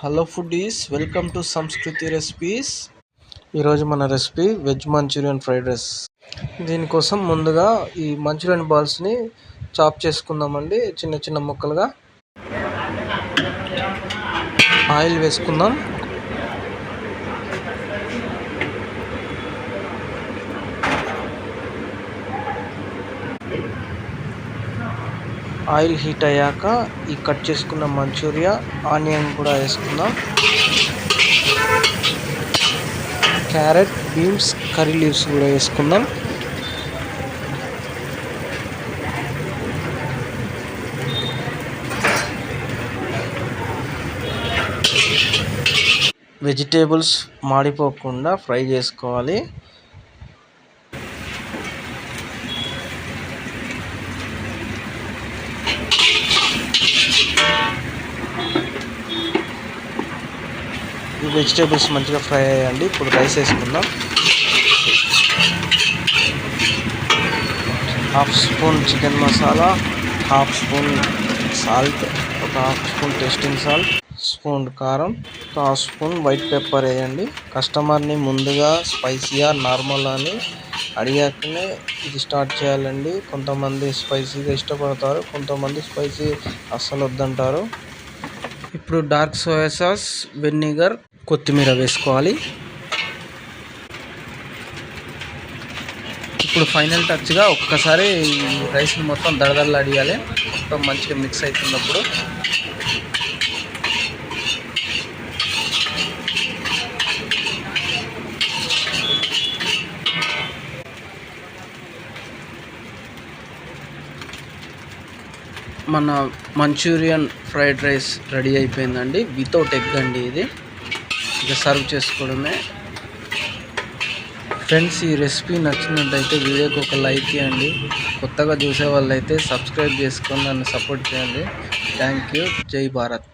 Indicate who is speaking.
Speaker 1: Hello foodies, welcome to సంస్కృతి recipes. ఈరోజు మన recipe veg Manchurian fried rice. దీనికోసం ముందుగా ఈ మంచూరియన్ బాల్స్ని చాప్ చేసుకుందామండి, చిన్న చిన్న ముక్కలుగా. ఆయిల్ వేసుకుందాం. ఆయిల్ హీట్ అయ్యాక ఈ కట్ చేసుకున్న మంచూరియా, ఆనియన్ కూడా వేసుకుందాం. క్యారెట్, బీన్స్, కర్రీ లీవ్స్ కూడా వేసుకుందాం. వెజిటేబుల్స్ మాడిపోకుండా ఫ్రై చేసుకోవాలి. ఈ వెజిటేబుల్స్ మంచిగా ఫ్రై అయ్యండి. ఇప్పుడు రైస్ వేసుకుందాం. Half spoon chicken masala, half spoon salt, ఒక half spoon tasting salt, spoon కారం, ఒక హాఫ్ స్పూన్ వైట్ పెప్పర్ వేయండి. కస్టమర్ని ముందుగా స్పైసీగా నార్మల్ అని అడిగాకనే ఇది స్టార్ట్ చేయాలండి. కొంతమంది స్పైసీగా ఇష్టపడతారు, కొంతమంది స్పైసీ అస్సలు వద్దంటారు. ఇప్పుడు డార్క్ సోయా సాస్, వెనిగర్, కొత్తిమీర వేసుకోవాలి. ఇప్పుడు ఫైనల్ టచ్గా ఒక్కసారి రైస్ని మొత్తం దడదడలాడియాలి. మొత్తం మంచిగా మిక్స్ అవుతున్నప్పుడు మన మంచూరియన్ ఫ్రైడ్ రైస్ రెడీ అయిపోయిందండి. వితౌట్ ఎగ్ అండి ఇది. ఇక సర్వ్ చేసుకోవడమే. ఫ్రెండ్స్, ఈ రెసిపీ నచ్చినట్టయితే వీడియోకి ఒక లైక్ చేయండి. కొత్తగా చూసే వాళ్ళైతే సబ్స్క్రైబ్ చేసుకొని నన్ను సపోర్ట్ చేయండి. Thank you. జై భారత్.